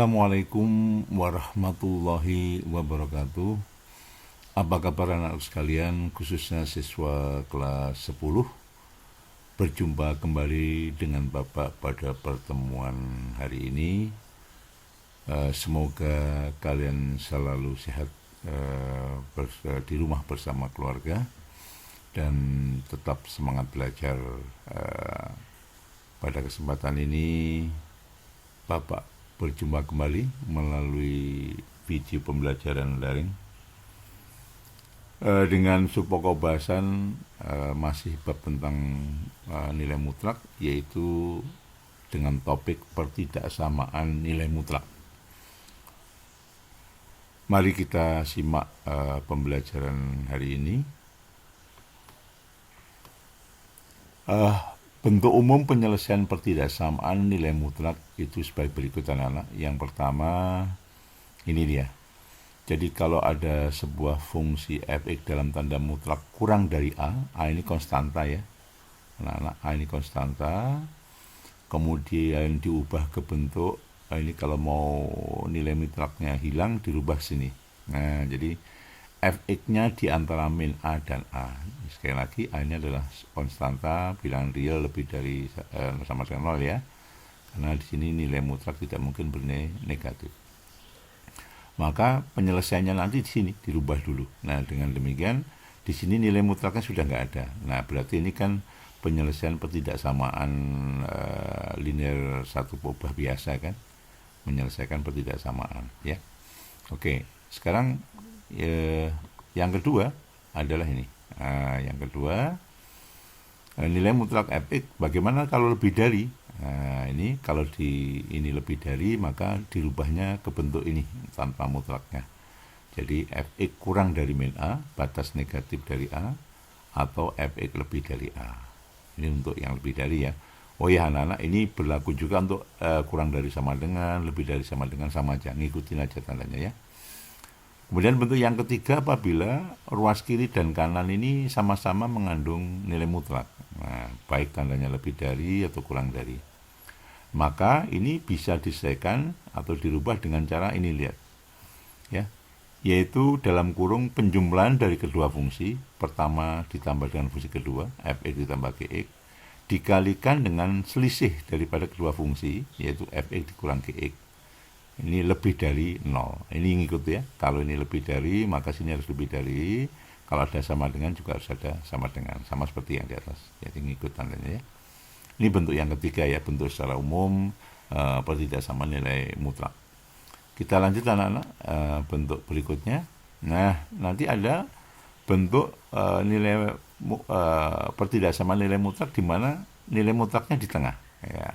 Assalamualaikum warahmatullahi wabarakatuh. Apa kabar anak sekalian, khususnya siswa kelas 10? Berjumpa kembali dengan Bapak pada pertemuan hari ini. Semoga kalian selalu sehat di rumah bersama keluarga dan tetap semangat belajar. Pada kesempatan ini Bapak berjumpa kembali melalui video pembelajaran daring dengan subpokok bahasan masih bab tentang nilai mutlak, yaitu dengan topik pertidaksamaan nilai mutlak. Mari kita simak pembelajaran hari ini. Bentuk umum penyelesaian pertidaksamaan nilai mutlak itu sebagai berikut anak-anak. Yang pertama, ini dia. Jadi kalau ada sebuah fungsi f(x) dalam tanda mutlak kurang dari A ini konstanta ya. Anak-anak, A ini konstanta. Kemudian diubah ke bentuk, ini kalau mau nilai mutlaknya hilang, dirubah sini. Nah, jadi f(x)-nya di antara min A dan A. Sekali lagi, A ini adalah konstanta, bilangan real lebih dari sama dengan 0 ya. Karena di sini nilai mutlak tidak mungkin bernilai negatif. Maka penyelesaiannya nanti di sini dirubah dulu. Nah, dengan demikian di sini nilai mutlaknya sudah nggak ada. Nah, berarti ini kan penyelesaian pertidaksamaan linear satu ubah biasa kan, menyelesaikan pertidaksamaan ya. Oke, sekarang yang kedua adalah ini. Yang kedua, nilai mutlak f(x) bagaimana kalau lebih dari? Ini kalau ini lebih dari, maka dirubahnya ke bentuk ini tanpa mutlaknya. Jadi f(x) kurang dari min A, batas negatif dari A, atau f(x) lebih dari A. Ini untuk yang lebih dari ya. Oh ya anak-anak, ini berlaku juga untuk kurang dari sama dengan, lebih dari sama dengan, sama aja. Ngikutin aja tandanya ya. Kemudian bentuk yang ketiga, apabila ruas kiri dan kanan ini sama-sama mengandung nilai mutlak. Nah, baik tandanya lebih dari atau kurang dari. Maka ini bisa diselesaikan atau dirubah dengan cara ini, lihat. Ya. Yaitu dalam kurung penjumlahan dari kedua fungsi, pertama ditambah dengan fungsi kedua, f(x) ditambah gx, dikalikan dengan selisih daripada kedua fungsi, yaitu f(x) dikurang gx. Ini lebih dari 0. Ini ngikut ya. Kalau ini lebih dari, maka sini harus lebih dari. Kalau ada sama dengan, juga harus ada sama dengan. Sama seperti yang di atas. Jadi ngikut tandanya ya. Ini bentuk yang ketiga ya. Bentuk secara umum pertidaksamaan nilai mutlak. Kita lanjut anak-anak bentuk berikutnya. Nah, nanti ada bentuk nilai pertidaksamaan nilai mutlak di mana nilai mutlaknya di tengah. Ya,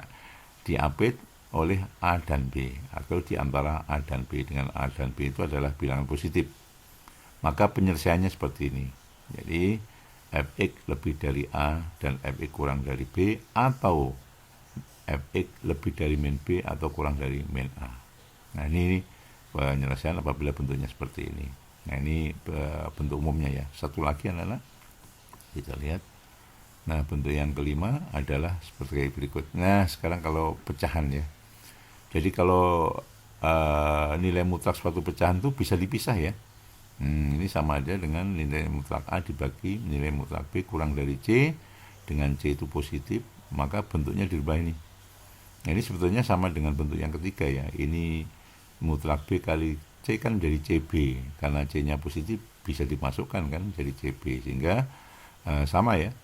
diapit oleh A dan B, atau di antara A dan B. Dengan A dan B itu adalah bilangan positif. Maka penyelesaiannya seperti ini. Jadi f(x) lebih dari A dan f(x) kurang dari B, atau f(x) lebih dari min B atau kurang dari min A. Nah, ini penyelesaian apabila bentuknya seperti ini. Nah, ini bentuk umumnya ya. Satu lagi adalah kita lihat. Nah, bentuk yang kelima adalah seperti berikut. Nah, sekarang kalau pecahan ya. Jadi kalau nilai mutlak suatu pecahan itu bisa dipisah ya. Ini sama aja dengan nilai mutlak A dibagi nilai mutlak B kurang dari C, dengan C itu positif, maka bentuknya dirubah ini. Nah, ini sebetulnya sama dengan bentuk yang ketiga ya. Ini mutlak B kali C kan jadi CB, karena C-nya positif bisa dimasukkan kan jadi CB, sehingga sama ya.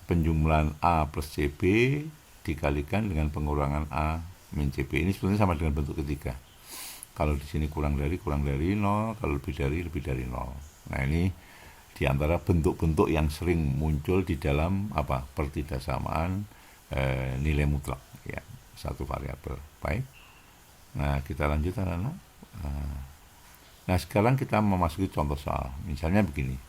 Penjumlahan A plus CB dikalikan dengan pengurangan A min CB. Ini sebetulnya sama dengan bentuk ketiga. Kalau di sini kurang dari 0, kalau lebih dari 0. Nah, ini di antara bentuk-bentuk yang sering muncul di dalam pertidaksamaan nilai mutlak ya, satu variabel. Baik. Nah, kita lanjut anak-anak. Nah, sekarang kita memasuki contoh soal. Misalnya begini.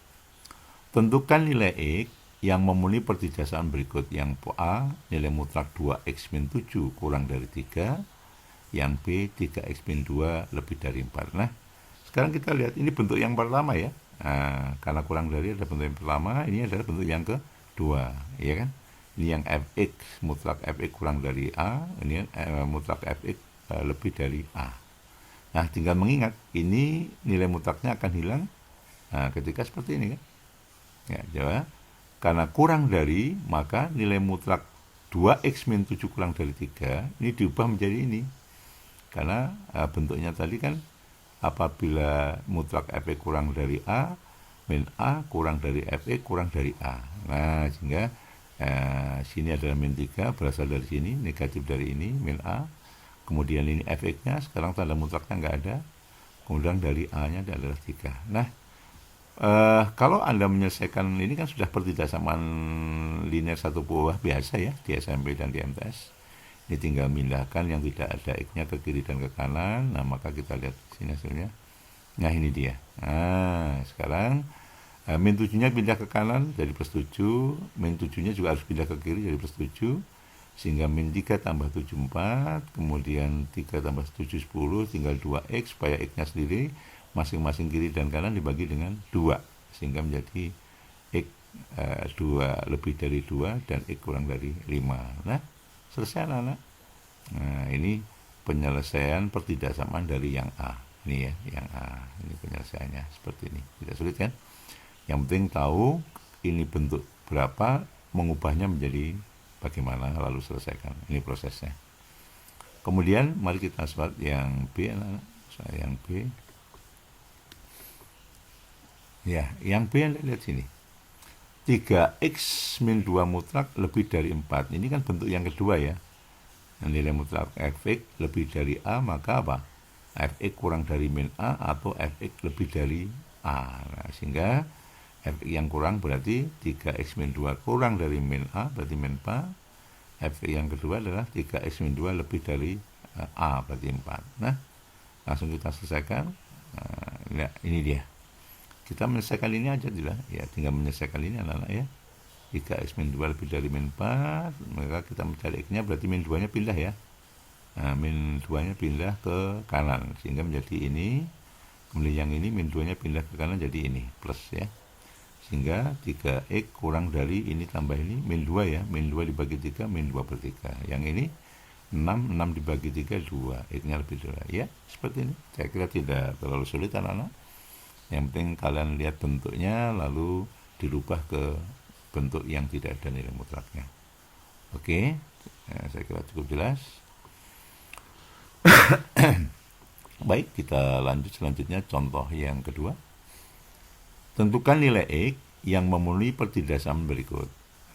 Tentukan nilai X yang memenuhi pertidaksamaan berikut. Yang A, nilai mutlak 2x min 7 kurang dari 3. Yang B, 3x min 2 lebih dari 4. Nah, sekarang kita lihat ini bentuk yang pertama ya. Nah, karena kurang dari ada bentuk yang pertama, ini adalah bentuk yang kedua, ya kan? Ini yang fx, mutlak fx kurang dari A, ini mutlak fx lebih dari A. Nah, tinggal mengingat, ini nilai mutlaknya akan hilang ketika seperti ini kan. Ya, coba. Karena kurang dari, maka nilai mutlak 2x min 7 kurang dari 3, ini diubah menjadi ini. Karena bentuknya tadi kan, apabila mutlak Fx kurang dari A, min A kurang dari Fx kurang dari A. Nah, sehingga sini adalah min 3, berasal dari sini, negatif dari ini, min A. Kemudian ini Fx-nya, sekarang tanda mutlaknya nggak ada. Kemudian dari A-nya adalah 3. Nah, kalau Anda menyelesaikan ini kan sudah pertidaksamaan linear satu buah biasa ya, di SMP dan di MTS. Ini tinggal mindahkan yang tidak ada X-nya ke kiri dan ke kanan. Nah, maka kita lihat sini hasilnya. Nah, ini dia. Nah, sekarang min 7-nya pindah ke kanan jadi plus 7. Min 7-nya juga harus pindah ke kiri jadi plus 7. Sehingga min 3 tambah 7, 4. Kemudian 3 tambah 7, 10. Tinggal 2X, supaya X-nya sendiri masing-masing kiri dan kanan dibagi dengan 2. Sehingga menjadi X 2 lebih dari 2 dan X kurang dari 5. Nah, selesai anak-anak. Nah, ini penyelesaian pertidaksamaan dari yang A. Ini ya, yang A. Ini penyelesaiannya seperti ini. Tidak sulit kan? Yang penting tahu ini bentuk berapa, mengubahnya menjadi bagaimana, lalu selesaikan. Ini prosesnya. Kemudian mari kita lihat yang B, anak-anak. Yang B. Ya, yang B lihat sini. 3x min 2 mutlak lebih dari 4. Ini kan bentuk yang kedua ya. Nilai mutlak Fx lebih dari A, maka apa? Fx kurang dari min A atau Fx lebih dari A. Nah, sehingga Fx yang kurang berarti 3x min 2 kurang dari min A, berarti min 4. Fx yang kedua adalah 3x min 2 lebih dari A, berarti 4. Nah, langsung kita selesaikan. Nah, ini dia. Kita menyelesaikan ini aja juga. Ya, tinggal menyelesaikan ini anak-anak ya. 3x min 2 lebih dari min 4, maka kita mencari X-nya berarti min 2-nya pindah ya. Nah, min 2-nya pindah ke kanan, sehingga menjadi ini. Kemudian yang ini min 2-nya pindah ke kanan jadi ini, plus ya. Sehingga 3x kurang dari ini tambah ini, min 2 ya. Min 2 dibagi 3, min 2 per 3. Yang ini 6 dibagi 3, 2. X-nya lebih dari ya, seperti ini. Saya kira tidak terlalu sulit anak-anak. Yang penting kalian lihat bentuknya, lalu dirubah ke bentuk yang tidak ada nilai mutlaknya. Oke, saya kira cukup jelas. Baik, kita lanjut selanjutnya contoh yang kedua. Tentukan nilai X yang memenuhi pertidaksamaan berikut.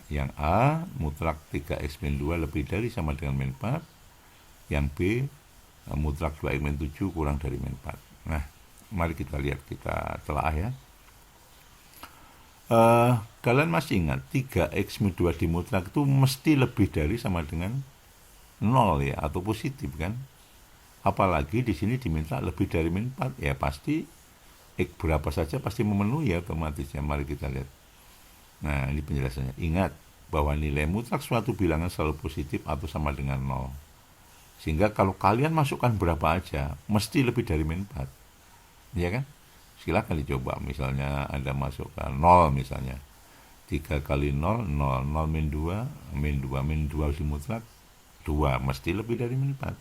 Yang A, mutlak 3x min 2 lebih dari sama dengan min 4. Yang B, mutlak 2x min 7 kurang dari min 4. Nah, mari kita lihat, kita telaah ya. Kalian masih ingat 3x min 2 di mutlak itu mesti lebih dari sama dengan 0 ya, atau positif kan. Apalagi di sini diminta lebih dari min 4, ya pasti X berapa saja pasti memenuhi ya otomatisnya. Mari kita lihat. Nah, ini penjelasannya. Ingat bahwa nilai mutlak suatu bilangan selalu positif atau sama dengan 0. Sehingga kalau kalian masukkan berapa aja, mesti lebih dari min 4. Ya kan? Silakan dicoba. Misalnya Anda masukkan 0 misalnya. 3 kali 0, 0. 0 min 2, min 2. Min 2 di mutlak, 2. Mesti lebih dari min 4.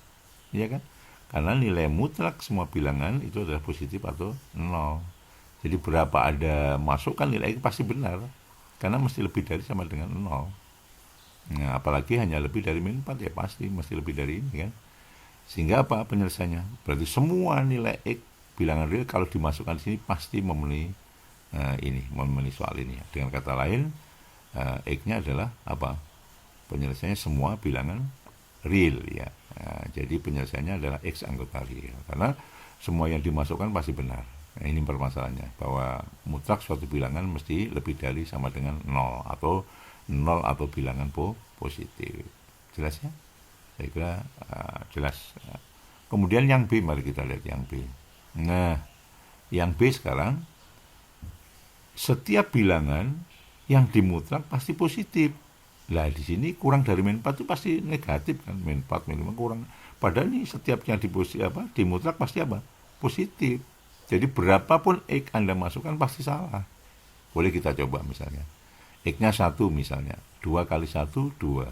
Ya kan? Karena nilai mutlak semua bilangan itu adalah positif atau 0. Jadi berapa ada masukkan nilai X pasti benar. Karena mesti lebih dari sama dengan 0. Nah, apalagi hanya lebih dari min 4 ya pasti mesti lebih dari ini kan. Sehingga apa penyelesaiannya? Berarti semua nilai X bilangan real kalau dimasukkan di sini pasti memenuhi memenuhi soal ini. Dengan kata lain, X-nya adalah apa? Penyelesaiannya semua bilangan real ya. Jadi penyelesaiannya adalah X anggota real. Karena semua yang dimasukkan pasti benar. Nah, ini permasalahannya, bahwa mutlak suatu bilangan mesti lebih dari sama dengan 0 atau 0 atau bilangan positif. Jelas ya? Saya kira jelas. Kemudian yang B, mari kita lihat yang B. Nah, yang B sekarang, setiap bilangan yang dimutlak pasti positif. Lah di sini kurang dari min 4 itu pasti negatif kan, min 4, min 5 kurang. Padahal ini setiap yang di mutlak pasti apa? Positif. Jadi berapapun X Anda masukkan pasti salah. Boleh kita coba misalnya. X-nya 1 misalnya. 2 kali 1, 2.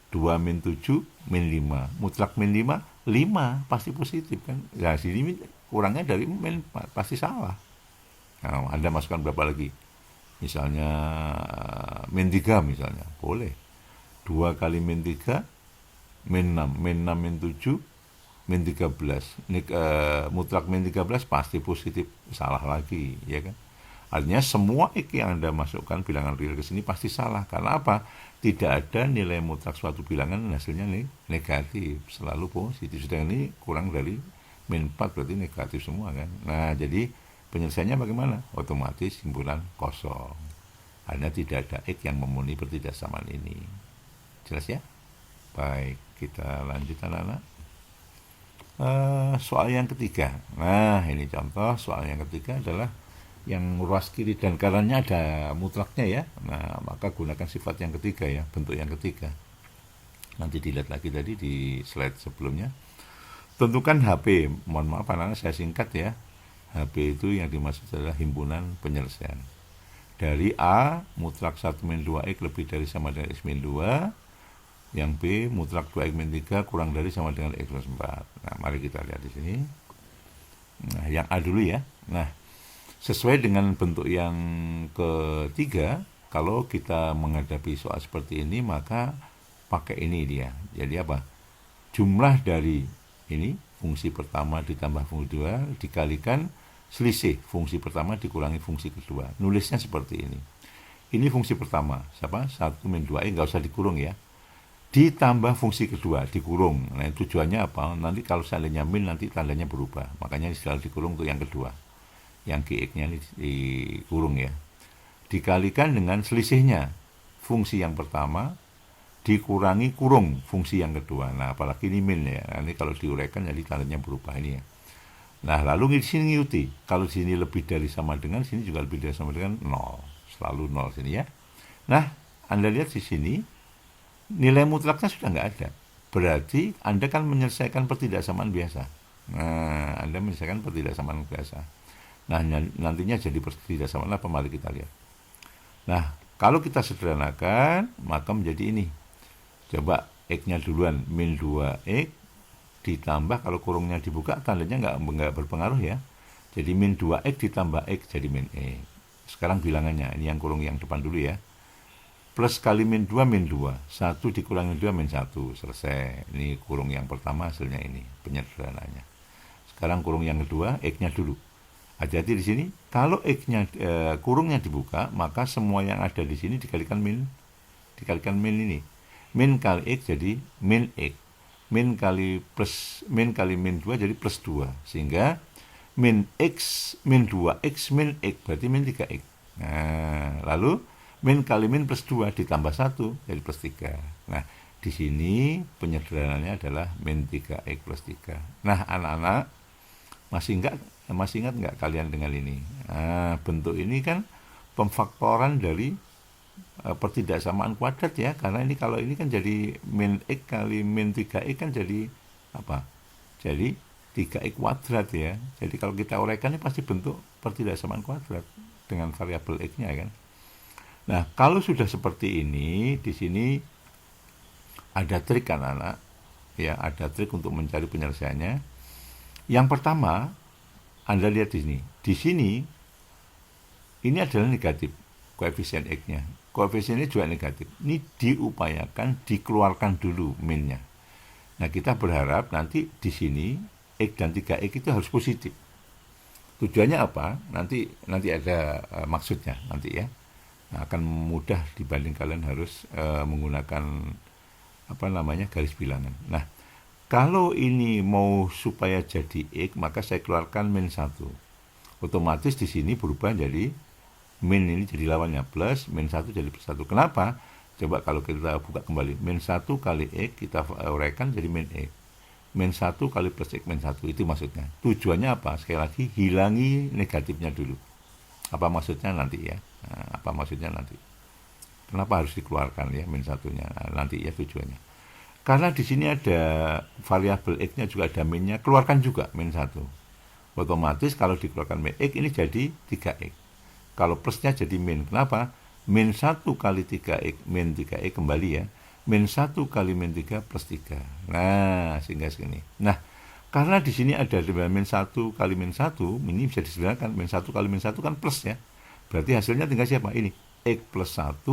2 min 7, min 5. Mutlak min 5, 5 pasti positif kan. Nah, sini kurangnya dari min 4 pasti salah. Nah, Anda masukkan berapa lagi? Misalnya min 3 misalnya, boleh. 2 kali min 3, min 6, min 7, min 13. Ini mutlak min 13 pasti positif, salah lagi, ya kan? Artinya semua X yang Anda masukkan bilangan real ke sini pasti salah. Karena apa? Tidak ada nilai mutlak suatu bilangan hasilnya negatif, selalu positif. Sedangkan ini kurang dari min 4 berarti negatif semua kan. Nah, jadi penyelesaiannya bagaimana? Otomatis simpulan kosong. Hanya tidak ada X yang memenuhi pertidaksamaan ini. Jelas ya? Baik, kita lanjut anak-anak. Soal yang ketiga. Nah, ini contoh soal yang ketiga adalah yang ruas kiri dan kanannya ada mutlaknya ya. Nah, maka gunakan sifat yang ketiga ya, bentuk yang ketiga. Nanti dilihat lagi tadi di slide sebelumnya. Tentukan HP. Mohon maaf anak-anak saya singkat ya. HP itu yang dimaksud adalah himpunan penyelesaian. Dari A, mutlak 1 min 2X lebih dari sama dengan X min 2. Yang B, mutlak 2X min 3 kurang dari sama dengan X plus 4. Nah, mari kita lihat di sini. Nah, yang A dulu ya. Nah, sesuai dengan bentuk yang ketiga, kalau kita menghadapi soal seperti ini, maka pakai ini dia. Jadi apa? Jumlah dari ini, fungsi pertama ditambah fungsi kedua, dikalikan selisih fungsi pertama dikurangi fungsi kedua. Nulisnya seperti ini. Ini fungsi pertama, siapa? 1 min 2, nggak usah dikurung ya. Ditambah fungsi kedua, dikurung. Nah, tujuannya apa? Nanti kalau seandainya min, nanti tandanya berubah. Makanya selalu dikurung untuk yang kedua. Yang GX-nya ini dikurung ya. Dikalikan dengan selisihnya. Fungsi yang pertama dikurangi kurung fungsi yang kedua. Nah, apalagi ini min ya. Nanti kalau diuraikan jadi tandanya berubah ini ya. Nah, lalu di sini ngikuti. Kalau di sini lebih dari sama dengan, sini juga lebih dari sama dengan 0. Selalu 0 sini ya. Nah, Anda lihat di sini nilai mutlaknya sudah nggak ada. Berarti Anda kan menyelesaikan pertidaksamaan biasa. Nah, Anda menyelesaikan pertidaksamaan biasa. Nah, nantinya jadi pertidaksamaan apa? Mari kita lihat. Nah, kalau kita sederhanakan, maka menjadi ini. Coba X-nya duluan, min 2X, ditambah kalau kurungnya dibuka, tandanya nggak berpengaruh ya. Jadi min 2X ditambah X jadi min X. Sekarang bilangannya, ini yang kurung yang depan dulu ya. Plus kali min 2, min 2. 1 dikurangi 2, min 1. Selesai. Ini kurung yang pertama, hasilnya ini. Penyederhanaannya. Sekarang kurung yang kedua, X-nya dulu. Hati-hati di sini, kalau X-nya kurungnya dibuka, maka semua yang ada di sini dikalikan min ini. Min kali X jadi min X. Min kali min 2 jadi plus 2. Sehingga min X, min 2X, min X, berarti min 3X. Nah, lalu min kali min plus 2 ditambah 1, jadi plus 3. Nah, di sini penyederhanaannya adalah min 3X plus 3. Nah, anak-anak, masih ingat nggak kalian dengan ini? Nah, bentuk ini kan pemfaktoran dari pertidaksamaan kuadrat ya, karena ini kalau ini kan jadi min X kali min 3X kan jadi apa? Jadi 3X kuadrat ya. Jadi kalau kita uraikan ini pasti bentuk pertidaksamaan kuadrat dengan variabel X-nya kan. Nah, kalau sudah seperti ini, di sini ada trik kan anak? Ya, ada trik untuk mencari penyelesaiannya. Yang pertama, Anda lihat di sini. Di sini, ini adalah negatif, koefisien X-nya. Koefisien ini juga negatif. Ini diupayakan, dikeluarkan dulu min-nya. Nah, kita berharap nanti di sini, X dan 3X itu harus positif. Tujuannya apa? Nanti ada maksudnya nanti ya. Nah, akan mudah dibanding kalian harus menggunakan garis bilangan. Nah, kalau ini mau supaya jadi X, maka saya keluarkan min 1. Otomatis di sini berubah jadi min ini jadi lawannya plus, min 1 jadi plus 1. Kenapa? Coba kalau kita buka kembali. Min 1 kali X kita uraikan jadi min X. Min 1 kali plus X min 1. Itu maksudnya. Tujuannya apa? Sekali lagi, hilangi negatifnya dulu. Apa maksudnya nanti ya? Nah, apa maksudnya nanti? Kenapa harus dikeluarkan ya min 1-nya? Nah, nanti ya tujuannya. Karena di sini ada variabel X-nya juga ada min-nya, keluarkan juga min 1. Otomatis kalau dikeluarkan min X ini jadi 3X. Kalau plusnya jadi min. Kenapa? Min 1 kali 3X, min 3X kembali ya. min 1 kali min 3 plus 3. Nah, sehingga segini. Nah, karena di sini ada min 1 kali min 1, ini bisa disederhanakan. Min 1 kali min 1 kan plus ya. Berarti hasilnya tinggal siapa? Ini. X plus 1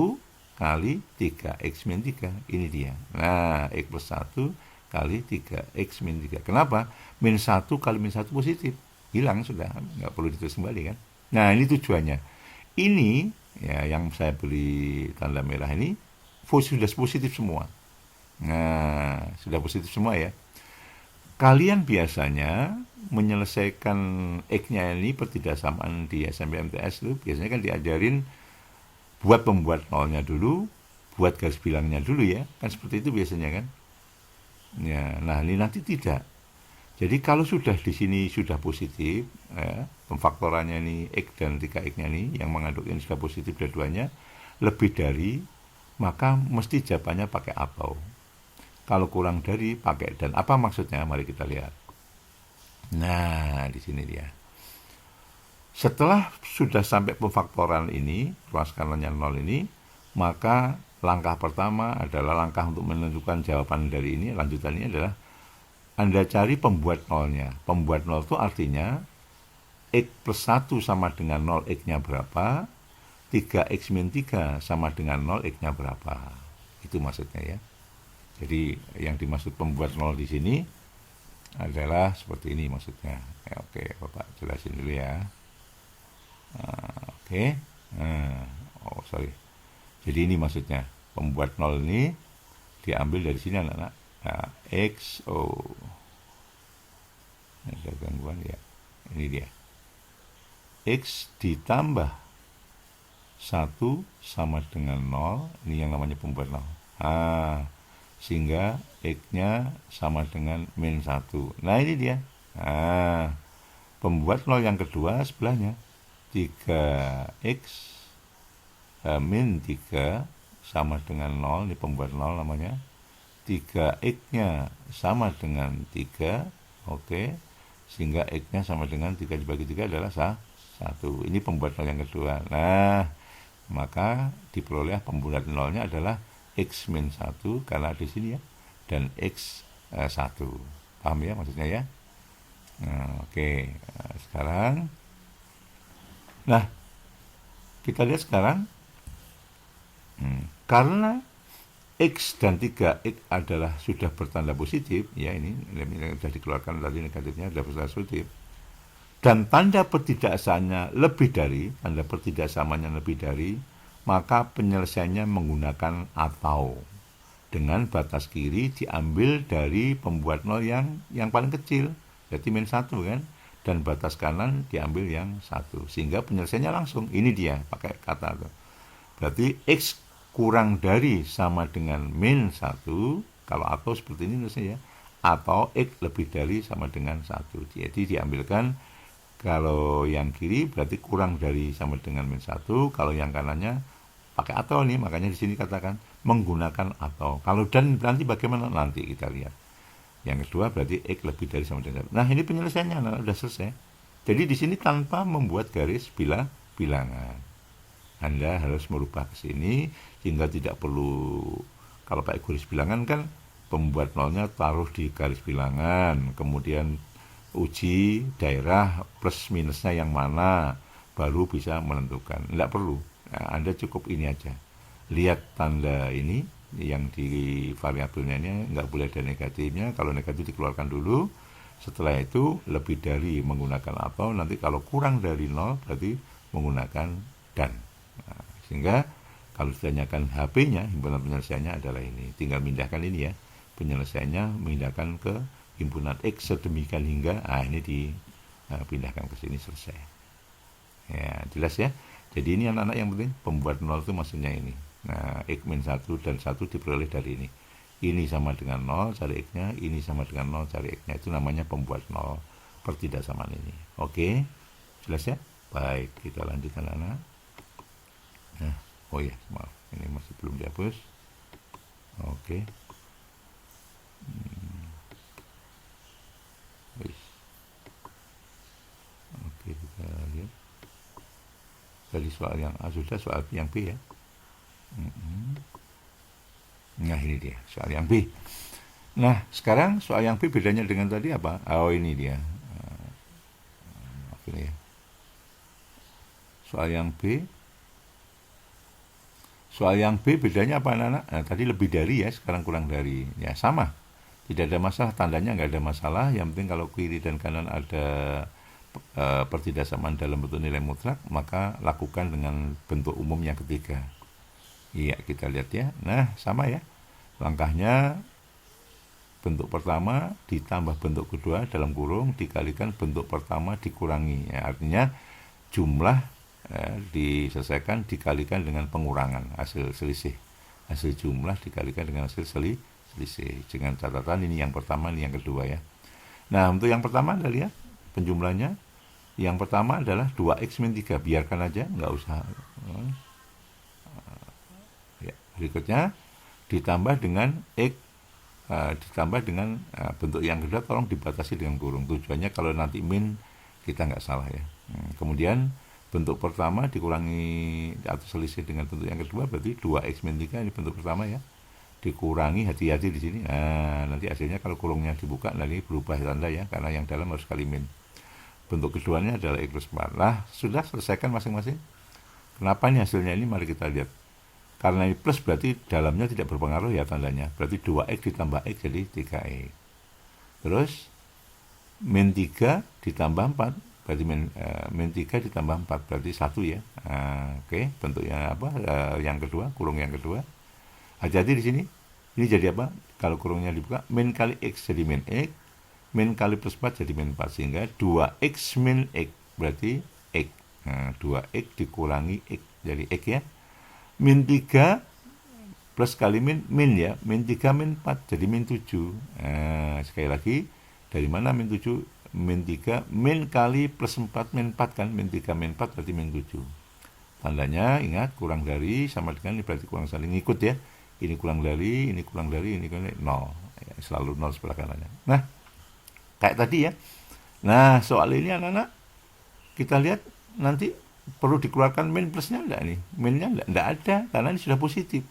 kali 3. X min 3. Ini dia. Nah, X plus 1 kali 3. X min 3. Kenapa? Min 1 kali min 1 positif. Hilang sudah. Nggak perlu ditulis kembali kan. Nah, ini tujuannya. Ini, ya yang saya beri tanda merah ini, sudah positif semua. Nah, sudah positif semua ya. Kalian biasanya menyelesaikan X-nya ini pertidaksamaan di SMP MTS itu biasanya kan diajarin buat pembuat nolnya dulu, buat garis bilangnya dulu ya. Kan seperti itu biasanya kan. Ya, nah ini nanti tidak. Jadi kalau sudah di sini sudah positif, ya, pemfaktorannya ini X dan 3X-nya ini yang mengandung ini sudah positif dua-duanya, lebih dari, maka mesti jawabannya pakai atau. Kalau kurang dari, pakai dan. Apa maksudnya? Mari kita lihat. Nah, di sini dia. Setelah sudah sampai pemfaktoran ini, ruang skalanya 0 ini, maka langkah pertama adalah langkah untuk menentukan jawaban dari ini, lanjutan ini adalah Anda cari pembuat nolnya. Pembuat nol itu artinya X plus 1 sama dengan 0, X-nya berapa, 3X min 3 sama dengan 0, X-nya berapa. Itu maksudnya ya. Jadi yang dimaksud pembuat nol di sini adalah seperti ini maksudnya. Ya, oke, Bapak jelasin dulu ya. Oke. Sorry. Jadi ini maksudnya pembuat nol ini diambil dari sini anak-anak. Nah, X, ada gangguan ya. Ini dia. X ditambah 1 sama dengan 0. Ini yang namanya pembuat nol. Sehingga X-nya sama dengan min 1. Nah ini dia. Nah, pembuat nol yang kedua sebelahnya. 3X min 3 sama dengan 0. Ini pembuat nol namanya. 3X-nya sama dengan 3. Oke. Sehingga X-nya sama dengan 3 dibagi 3 adalah 1. Ini pembuat nol yang kedua. Nah, maka diperoleh pembuat nolnya adalah X min 1 karena di sini ya, dan X 1. Paham ya maksudnya ya? Nah, oke. Nah, sekarang, nah kita lihat sekarang, karena X dan 3X adalah sudah bertanda positif, ya ini sudah dikeluarkan tadi negatifnya, sudah bertanda positif, dan tanda pertidaksamannya lebih dari, maka penyelesaiannya menggunakan atau. Dengan batas kiri diambil dari pembuat nol yang paling kecil, jadi min 1 kan, dan batas kanan diambil yang 1. Sehingga penyelesaiannya langsung, ini dia, pakai kata itu. Berarti X kurang dari sama dengan min 1, kalau atau seperti ini ya, atau X lebih dari sama dengan 1. Jadi diambilkan, kalau yang kiri berarti kurang dari sama dengan min 1, kalau yang kanannya pakai atau nih, makanya di sini katakan menggunakan atau. Kalau dan nanti bagaimana nanti kita lihat. Yang kedua berarti X lebih dari sama dengan 1. Nah, ini penyelesaiannya sudah selesai. Jadi di sini tanpa membuat garis bilangan. Anda harus merubah ke sini sehingga tidak perlu, kalau pakai garis bilangan kan pembuat nolnya taruh di garis bilangan, kemudian uji daerah plus minusnya yang mana, baru bisa menentukan. Tidak perlu. Nah, Anda cukup ini aja. Lihat tanda ini, yang di variabelnya ini nggak boleh ada negatifnya. Kalau negatif dikeluarkan dulu. Setelah itu lebih dari menggunakan atau, nanti kalau kurang dari 0 berarti menggunakan dan. Nah, sehingga kalau ditanyakan HP-nya, himpunan penyelesaiannya adalah ini. Tinggal mindahkan ini ya. Penyelesaiannya memindahkan ke himpunan X sedemikian hingga, ini dipindahkan ke sini, selesai. Ya, jelas ya. Jadi ini anak-anak yang penting, pembuat 0 itu maksudnya ini. Nah, X min 1 dan 1 diperoleh dari ini. Ini sama dengan 0, cari X-nya. Ini sama dengan 0, cari X-nya. Itu namanya pembuat 0 pertidaksamaan ini. Oke, jelas ya? Baik, kita lanjutkan anak. Nah, maaf. Ini masih belum dihapus. Oke. Oke, kita lihat. Dari soal yang A sudah, soal yang B ya. Nah, ini dia soal yang B. Nah, sekarang soal yang B bedanya dengan tadi apa? Oh, ini dia. Maaf ini ya. Soal yang B. Soal yang B bedanya apa, anak-anak? Nah, tadi lebih dari ya, sekarang kurang dari. Ya, sama. Tidak ada masalah, tandanya nggak ada masalah. Yang penting kalau kiri dan kanan ada pertidaksamaan dalam bentuk nilai mutlak, maka lakukan dengan bentuk umum yang ketiga. Iya, kita lihat ya. Nah, sama ya. Langkahnya bentuk pertama ditambah bentuk kedua dalam kurung dikalikan bentuk pertama dikurangi. Ya, artinya jumlah diselesaikan dikalikan dengan pengurangan hasil selisih. Hasil jumlah dikalikan dengan hasil selisih. Dengan catatan ini yang pertama, ini yang kedua ya. Nah, untuk yang pertama Anda lihat penjumlahnya. Yang pertama adalah 2x min 3. Biarkan aja, nggak usah. Ya, berikutnya ditambah dengan x ditambah dengan bentuk yang kedua tolong dibatasi dengan kurung. Tujuannya kalau nanti min kita nggak salah ya. Kemudian bentuk pertama dikurangi atau selisih dengan bentuk yang kedua berarti 2x min 3 ini bentuk pertama ya. Dikurangi, hati-hati di sini. Nah, nanti hasilnya kalau kurungnya dibuka nanti berubah tanda ya karena yang dalam harus kali min. Bentuk keduanya adalah x plus 4. Nah, sudah selesaikan masing-masing. Kenapa nih hasilnya ini? Mari kita lihat. Karena ini plus berarti dalamnya tidak berpengaruh ya tandanya. Berarti 2x ditambah x jadi 3x. Terus min 3 ditambah 4 berarti min 3 ditambah 4 berarti 1 ya. Oke, bentuknya apa? Yang kedua, kurung yang kedua. Hati-hati di sini. Ini jadi apa? Kalau kurungnya dibuka, min kali x jadi min x, min kali plus 4 jadi min 4 sehingga 2x min x berarti x. Nah, 2x dikurangi x jadi x ya. Min 3 plus kali min ya. Min 3 min 4 jadi min 7. Nah, sekali lagi, dari mana min 7? Min 3 min kali plus 4 min 4 kan. Min 3 min 4 berarti min 7. Tandanya ingat kurang dari sama dengan ini berarti kurang saling ngikut ya. Ini kurang dari, ini kurang dari, ini kurang dari 0. Ya, selalu 0 sebelah kanannya. Nah, kayak tadi ya. Nah, soal ini anak-anak kita lihat nanti perlu dikeluarkan min plusnya enggak nih? Minnya enggak ada karena ini sudah positif.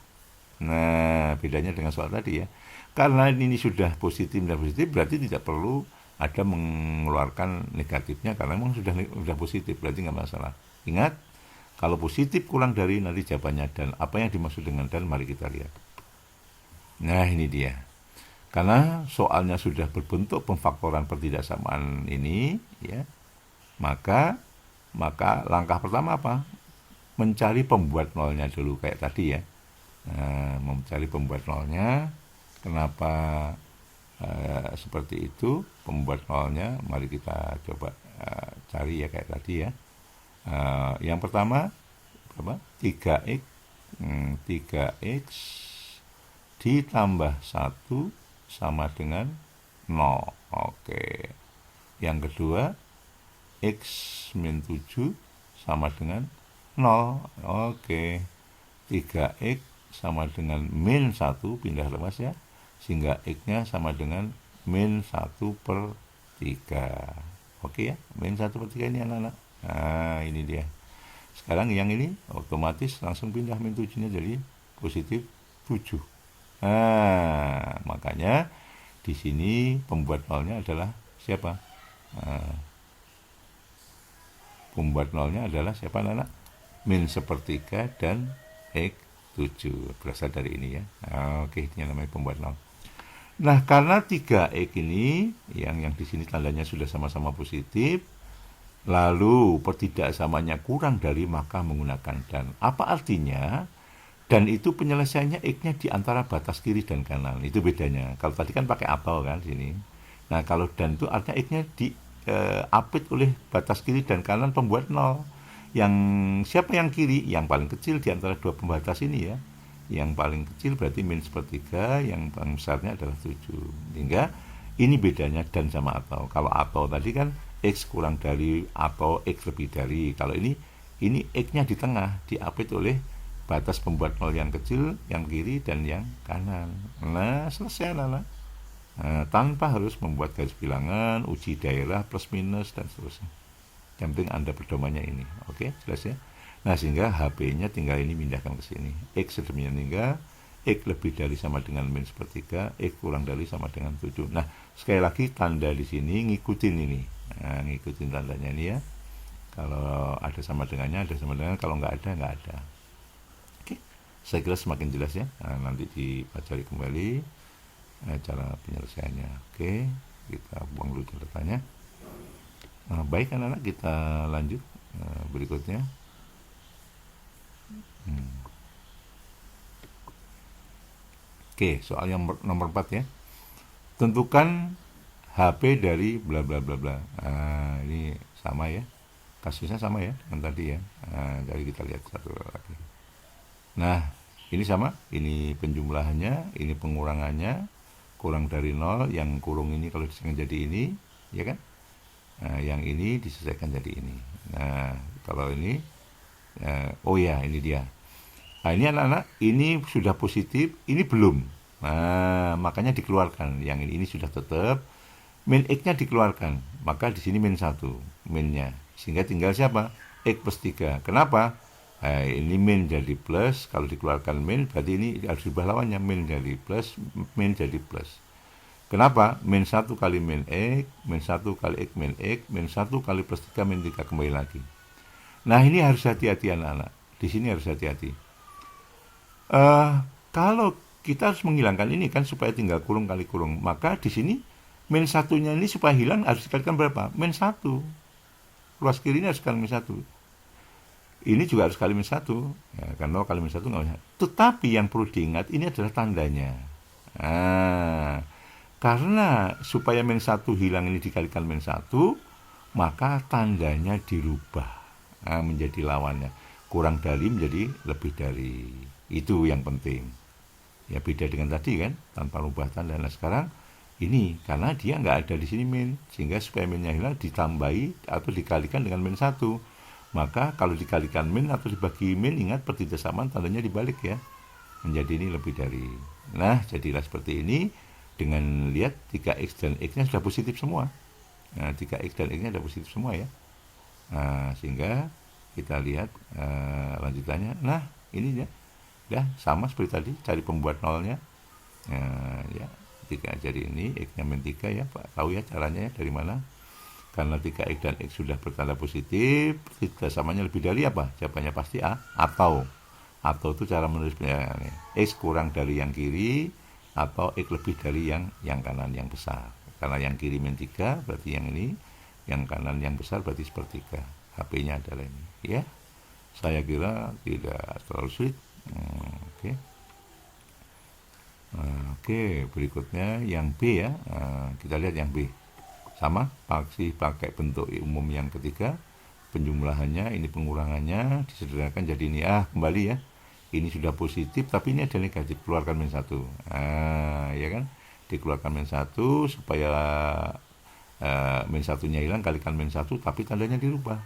Nah, bedanya dengan soal tadi ya. Karena ini sudah positif dan positif berarti tidak perlu ada mengeluarkan negatifnya karena memang sudah positif berarti nggak masalah. Ingat, kalau positif kurang dari nanti jawabannya dan apa yang dimaksud dengan dan mari kita lihat. Nah, ini dia. Karena soalnya sudah berbentuk pemfaktoran pertidaksamaan ini ya. Maka langkah pertama apa? Mencari pembuat nolnya dulu kayak tadi ya. Nah, mencari pembuat nolnya. Kenapa seperti itu? Pembuat nolnya mari kita coba cari ya kayak tadi ya. Yang pertama berapa? 3x 3x ditambah 1 sama dengan 0. Oke. Yang kedua x min 7 sama dengan 0. Oke. 3x sama dengan min 1, pindah lemas ya. Sehingga x-nya sama dengan min 1/3. Oke ya, min 1/3 ini anak-anak. Nah, ini dia. Sekarang yang ini otomatis langsung pindah min 7-nya jadi positif 7. Nah, makanya di sini pembuat nolnya adalah siapa? Nah, pembuat nolnya adalah siapa anak-anak? Min 1/3 dan x 7. Berasal dari ini ya. Oke, ini namanya pembuat nol. Nah, karena 3x ini yang di sini tandanya sudah sama-sama positif, lalu pertidaksamaannya kurang dari maka menggunakan dan. Apa artinya? Dan itu penyelesaiannya x-nya di antara batas kiri dan kanan. Itu bedanya. Kalau tadi kan pakai atau kan sini. Nah, kalau dan itu artinya x-nya diapit oleh batas kiri dan kanan pembuat 0. Yang siapa yang kiri? Yang paling kecil di antara dua pembatas ini ya. Yang paling kecil berarti min 1/3, yang paling besarnya adalah 7. Sehingga ini bedanya dan sama atau. Kalau atau tadi kan x kurang dari atau x lebih dari. Kalau ini x-nya di tengah, diapit oleh batas pembuat nol yang kecil, yang kiri dan yang kanan. Nah, selesai anak-anak. Nah, tanpa harus membuat garis bilangan, uji daerah, plus minus dan seterusnya. Yang penting Anda pedomannya ini. Oke, jelas ya. Nah, sehingga HP-nya tinggal ini pindahkan ke sini. X sudah meninggal, X lebih dari sama dengan min sepertiga, X kurang dari sama dengan 7. Nah, sekali lagi tanda di sini ngikutin ini. Nah, ngikutin tandanya ini ya. Kalau ada sama dengannya, ada sama dengan. Kalau nggak ada, nggak ada. Oke, saya kira semakin jelas ya. Nah, nanti dipelajari kembali cara penyelesaiannya. Oke, kita buang dulu catatannya. Baik anak-anak, kita lanjut berikutnya. Oke, soal yang nomor 4 ya. Tentukan HP dari bla bla bla bla. Ini sama ya. Kasusnya sama ya dengan tadi ya. Jadi kita lihat satu lagi. Nah, ini sama. Ini penjumlahannya, ini pengurangannya. Kurang dari 0, yang kurung ini kalau diselesaikan jadi ini, ya kan? Yang ini diselesaikan jadi ini. Nah, kalau ini, oh ya, ini dia. Nah, ini anak-anak, ini sudah positif, ini belum. Nah, makanya dikeluarkan. Yang ini sudah tetap. Min X-nya dikeluarkan. Maka di sini min 1, minnya. Sehingga tinggal siapa? X plus 3. Kenapa? Nah, ini min jadi plus. Kalau dikeluarkan min, berarti ini harus diubah lawannya. Min jadi plus, min jadi plus. Kenapa? Min 1 kali min X, min 1 kali X min X, min 1 kali plus 3 min 3 kembali lagi. Nah, ini harus hati-hati anak-anak. Di sini harus hati-hati. Kalau kita harus menghilangkan ini kan supaya tinggal kurung kali kurung, maka di sini min 1-nya ini supaya hilang harus dikalikan berapa? Min 1. Luas kiri ini harus kali min 1. Ini juga harus kali min 1. Ya, karena kali min 1 nggak bisa. Tetapi yang perlu diingat ini adalah tandanya. Karena supaya min 1 hilang ini dikalikan min 1, maka tandanya dirubah menjadi lawannya. Kurang dari menjadi lebih dari. Itu yang penting. Ya beda dengan tadi kan, tanpa rubah tanda. Nah sekarang ini karena dia nggak ada di sini min, sehingga supaya minnya hilang ditambahi atau dikalikan dengan min 1. Maka kalau dikalikan min atau dibagi min, ingat pertidaksamaan tandanya dibalik ya. Menjadi ini lebih dari. Nah jadilah seperti ini. Dengan lihat 3X dan X-nya sudah positif semua. Nah 3X dan X-nya sudah positif semua ya. Nah, sehingga kita lihat lanjutannya. Nah ini ya. Ya, sama seperti tadi, cari pembuat nolnya. Ya, 3 jadi ini, X-nya min 3 ya, Pak. Tahu ya caranya ya, dari mana? Karena 3X dan X sudah bertanda positif, tidak samanya lebih dari apa? Jawabannya pasti A, atau. Atau itu cara menulisnya. X kurang dari yang kiri, atau X lebih dari yang kanan yang besar. Karena yang kiri min 3, berarti yang ini. Yang kanan yang besar berarti sepertiga. HP-nya adalah ini. Ya, saya kira tidak terlalu sulit. Oke, berikutnya yang B ya. Kita lihat yang B. Sama, pakai bentuk umum yang ketiga. Penjumlahannya, ini pengurangannya, disederhanakan jadi ini. Kembali ya. Ini sudah positif, tapi ini ada negatif. Keluarkan min 1. Ya kan? Dikeluarkan min 1 supaya min 1-nya hilang, kalikan min 1, tapi tandanya dirubah.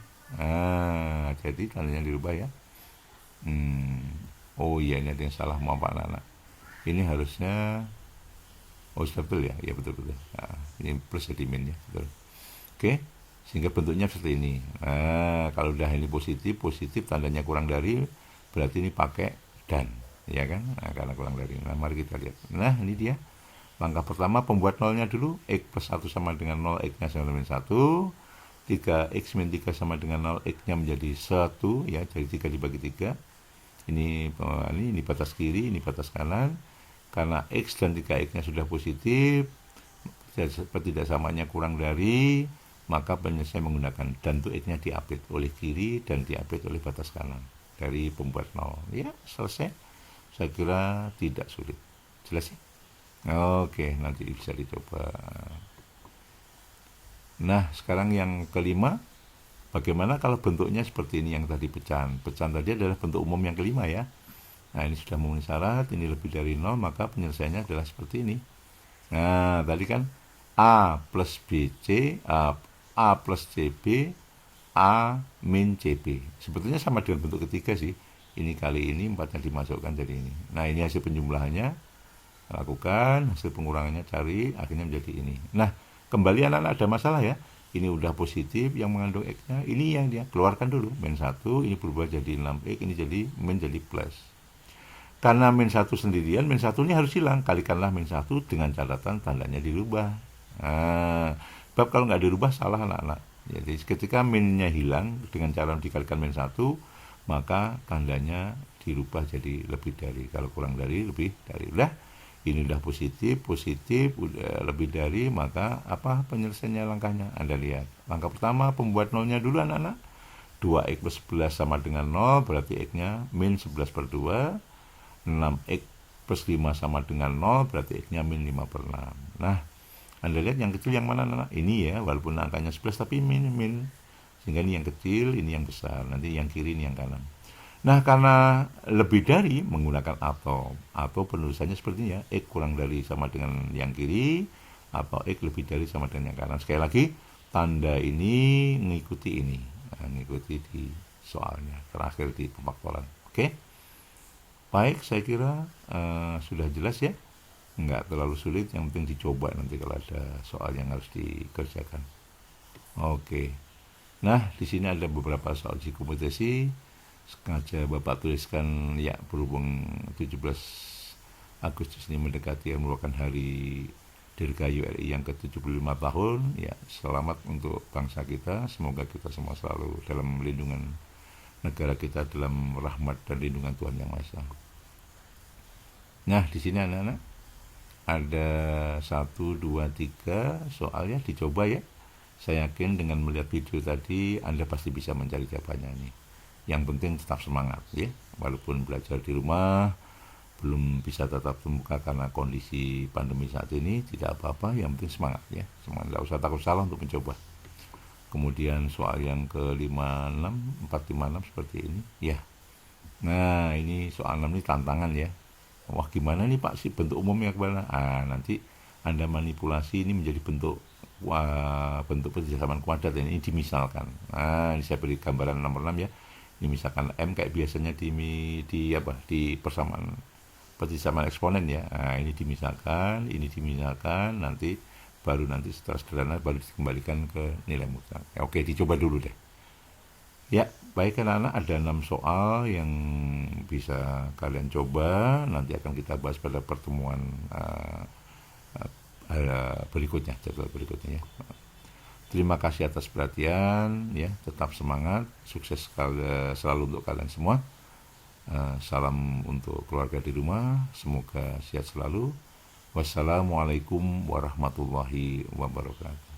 Jadi tandanya dirubah ya. Oh iya, ini ada yang salah, maaf Pak Nana. Ini harusnya betul ya, ya betul. Ini plus jadi min ya, betul. Oke, sehingga bentuknya seperti ini. Kalau udah ini positif tandanya kurang dari, berarti ini pakai dan, ya kan? Karena kurang dari. Nah, mari kita lihat. Nah, ini dia. Langkah pertama pembuat nolnya dulu. X plus 1 sama dengan 0, X-nya sama dengan 1. 3X min 3 sama dengan 0, X-nya menjadi 1 ya, jadi 3 dibagi 3. Ini batas kiri, ini batas kanan. Karena X dan 3X-nya sudah positif, pertidaksamanya kurang dari, maka penyelesaian menggunakan dan untuk X-nya diapit oleh kiri dan diapit oleh batas kanan dari pembuat 0. Ya, selesai. Saya kira tidak sulit. Jelas ya? Oke, nanti bisa dicoba. Nah, sekarang yang kelima. Bagaimana kalau bentuknya seperti ini yang tadi pecahan? Pecahan tadi adalah bentuk umum yang kelima ya. Nah, ini sudah memenuhi syarat, ini lebih dari 0, maka penyelesaiannya adalah seperti ini. Nah, tadi kan A plus BC, A plus CB, A min CB. Sebetulnya sama dengan bentuk ketiga sih. Ini kali ini 4-nya dimasukkan jadi ini. Nah, ini hasil penjumlahannya. Lakukan, hasil pengurangannya cari, akhirnya menjadi ini. Nah, kembali anak-anak ada masalah ya. Ini udah positif yang mengandung X-nya, ini yang dia keluarkan dulu min 1, ini berubah jadi 6X, ini jadi min jadi plus. Karena min 1 sendirian, min 1 ini harus hilang. Kalikanlah min 1 dengan catatan tandanya dirubah. Nah, sebab kalau nggak dirubah salah anak-anak. Jadi ketika minnya hilang dengan cara dikalikan min 1, maka tandanya dirubah jadi lebih dari. Kalau kurang dari, lebih dari. Udah, ini udah positif, udah lebih dari, maka apa penyelesaiannya langkahnya? Anda lihat. Langkah pertama, pembuat nolnya dulu anak-anak. 2x plus 11 sama dengan 0, berarti x-nya min 11 per 2. 6x plus 5 sama dengan 0, berarti x-nya min 5 per 6. Nah, Anda lihat yang kecil yang mana anak? Ini ya, walaupun angkanya 11 tapi min. Sehingga ini yang kecil, ini yang besar. Nanti yang kiri, ini yang kanan. Nah, karena lebih dari menggunakan atau penulisannya sepertinya x kurang dari sama dengan yang kiri, atau x lebih dari sama dengan yang kanan. Sekali lagi, tanda ini mengikuti ini. Nah, mengikuti di soalnya, terakhir di pemfaktoran. Oke? Baik, saya kira sudah jelas ya. Nggak terlalu sulit, yang penting dicoba nanti kalau ada soal yang harus dikerjakan. Oke. Nah, di sini ada beberapa soal uji kompetensi. Sengaja Bapak tuliskan ya, berhubung 17 Agustus ini mendekati yang merupakan hari Dirgahayu RI yang ke-75 tahun. Ya, selamat untuk bangsa kita. Semoga kita semua selalu dalam lindungan negara kita, dalam rahmat dan lindungan Tuhan Yang Maha Esa. Nah, di sini anak-anak ada 1, 2, 3 soalnya, dicoba ya. Saya yakin dengan melihat video tadi Anda pasti bisa mencari jawabannya ini. Yang penting tetap semangat ya. Walaupun belajar di rumah belum bisa tatap muka karena kondisi pandemi saat ini, tidak apa-apa, yang penting semangat ya. Semangat, tidak usah takut salah untuk mencoba. Kemudian soal yang ke-56, 456 seperti ini ya. Nah, ini soal 6 ini tantangan ya. Wah, gimana nih Pak sih bentuk umumnya kemana? Nanti Anda manipulasi ini menjadi bentuk persamaan kuadrat ini dimisalkan. Ini saya beri gambaran nomor 6 ya. Ini misalkan M kayak biasanya di persamaan eksponen ya. Ini dimisalkan, nanti setelah sederhana baru dikembalikan ke nilai mutlak. Oke, dicoba dulu deh. Ya, baik anak-anak, ada 6 soal yang bisa kalian coba. Nanti akan kita bahas pada pertemuan berikutnya, jadwal berikutnya ya. Terima kasih atas perhatian ya, tetap semangat, sukses selalu untuk kalian semua. Salam untuk keluarga di rumah, semoga sehat selalu. Wassalamualaikum warahmatullahi wabarakatuh.